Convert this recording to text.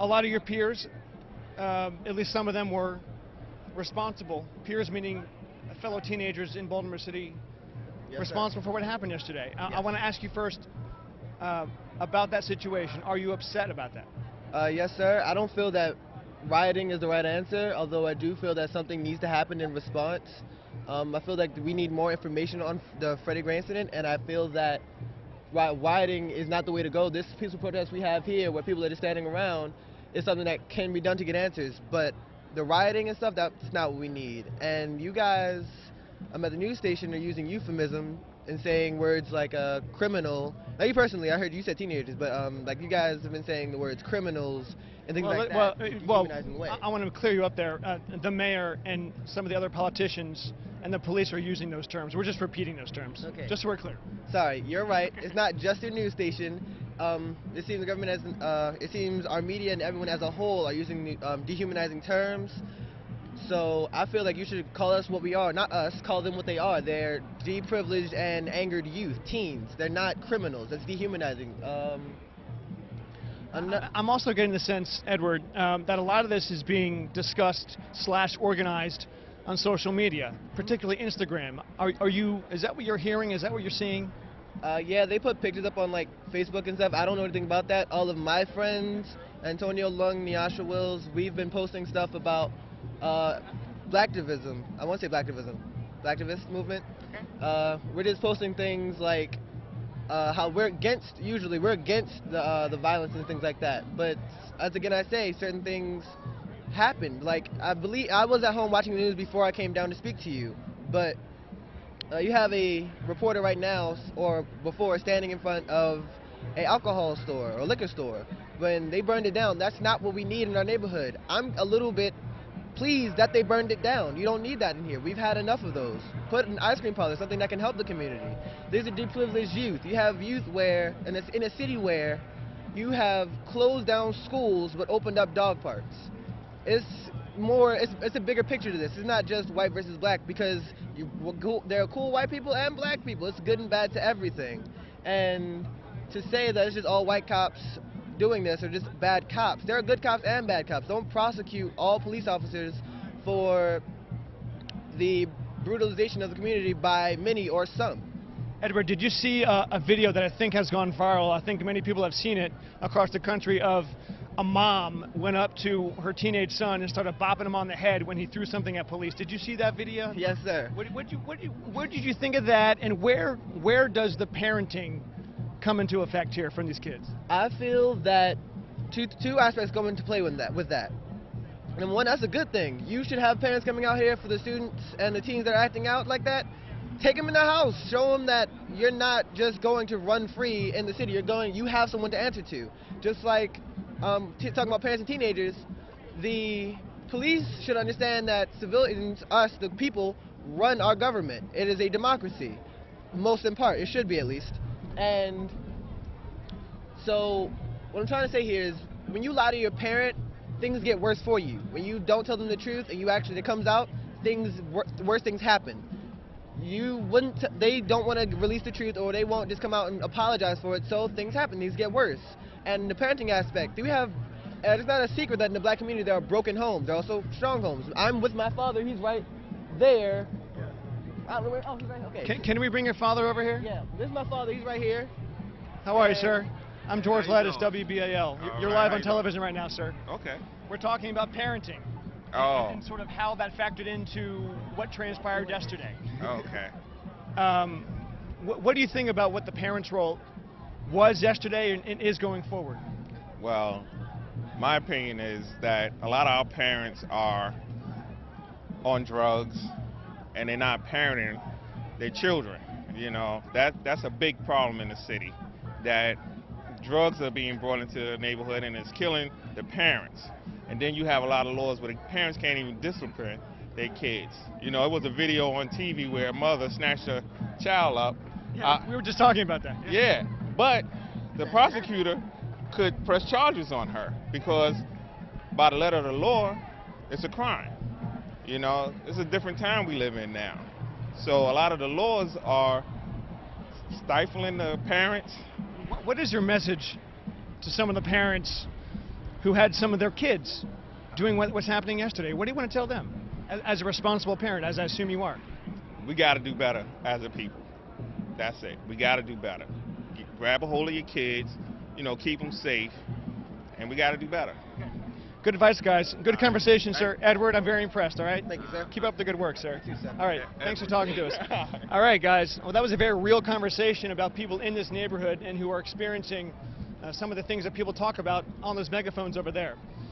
a lot of your peers, at least some of them, were responsible. Peers meaning fellow teenagers in Baltimore City, Yes, responsible sir. for what happened yesterday. I Yes. want to ask you first about that situation. Are you upset about that? Yes, sir. I don't feel that rioting is the right answer, although I do feel that something needs to happen in response. I feel like we need more information on the Freddie Gray incident, and I feel that rioting is not the way to go. This peaceful protest we have here, where people are just standing around, is something that can be done to get answers. But the rioting and stuff, that's not what we need. And you guys, at the news station, are using euphemism and saying words like criminal. Now, you personally, I heard you said teenagers, but like you guys have been saying the words criminals and things like that in a dehumanizing way. I want to clear you up there. The mayor and some of the other politicians and the police are using those terms. We're just repeating those terms. Okay. Just so we're clear. Sorry, you're right. It's not just your news station. It seems the government it seems our media and everyone as a whole are using dehumanizing terms. So I feel like you should call us what we are, not us, call them what they are. They're deprivileged and angered youth, teens. They're not criminals. That's dehumanizing. I'm also getting the sense, Edward, that a lot of this is being discussed / organized on social media, particularly Instagram. Is that what you're hearing? Is that what you're seeing? Yeah, they put pictures up on like Facebook and stuff. I don't know anything about that. All of my friends, Antonio Lung, Nyasha Wills, we've been posting stuff about blacktivism. I want to say blacktivism. Blacktivist movement. Okay. We're just posting things like how we're against the violence and things like that. But as again I say, certain things happened. Like I believe I was at home watching the news before I came down to speak to you, but you have a reporter right now or before standing in front of a alcohol store or liquor store when they burned it down. That's not what we need in our neighborhood. I'm a little bit pleased that they burned it down. You don't need that in here. We've had enough of those. Put an ice cream parlor, something that can help the community. These are deprivileged youth. You have youth where, and it's in a city where you have closed down schools but opened up dog parks. It's a bigger picture to this. It's not just white versus black, because there are cool white people and black people. It's good and bad to everything. And to say that it's just all white cops doing this or just bad cops, there are good cops and bad cops. Don't prosecute all police officers for the brutalization of the community by many or some. Edward, did you see a video that I think has gone viral? I think many people have seen it across the country of a mom went up to her teenage son and started bopping him on the head when he threw something at police. Did you see that video? Yes, sir. What did you think of that, and where does the parenting come into effect here from these kids? I feel that two aspects come into play with that. And one, that's a good thing. You should have parents coming out here for the students and the teens that are acting out like that. Take them in the house. Show them that you're not just going to run free in the city. You have someone to answer to. Just like talking about parents and teenagers, the police should understand that civilians, us, the people, run our government. It is a democracy, most in part. It should be, at least. And so what I'm trying to say here is, when you lie to your parent, things get worse for you. When you don't tell them the truth and it comes out, worse things happen. They don't want to release the truth, or they won't just come out and apologize for it, so things happen, things get worse. And the parenting aspect, it's not a secret that in the black community there are broken homes, there are also strong homes. I'm with my father, he's right there. I don't know where, he's right, okay. Can we bring your father over here? Yeah, this is my father, he's right here. How are you, sir? I'm George Lettis, WBAL. You're live on television right now, sir. Okay. We're talking about parenting. And sort of how that factored into what transpired yesterday. Okay. What do you think about what the parents' role was yesterday and is going forward? Well, my opinion is that a lot of our parents are on drugs and they're not parenting their children. You know, that's a big problem in the city, that drugs are being brought into the neighborhood and it's killing the parents. And then you have a lot of laws where the parents can't even discipline their kids. You know, it was a video on TV where a mother snatched a child up. Yeah, we were just talking about that. Yeah, but the prosecutor could press charges on her because by the letter of the law, it's a crime. You know, it's a different time we live in now. So a lot of the laws are stifling the parents. What is your message to some of the parents who had some of their kids doing what's happening yesterday. What do you want to tell them as a responsible parent, as I assume you are? We got to do better as a people. That's it. We got to do better. Grab a hold of your kids, you know, keep them safe, and we got to do better. Good advice, guys. Good conversation, sir. Edward, I'm very impressed, all right? Thank you, sir. Keep up the good work, sir. You too, sir. All right, thanks for talking to us. All right, guys. Well, that was a very real conversation about people in this neighborhood and who are experiencing some of the things that people talk about on those megaphones over there.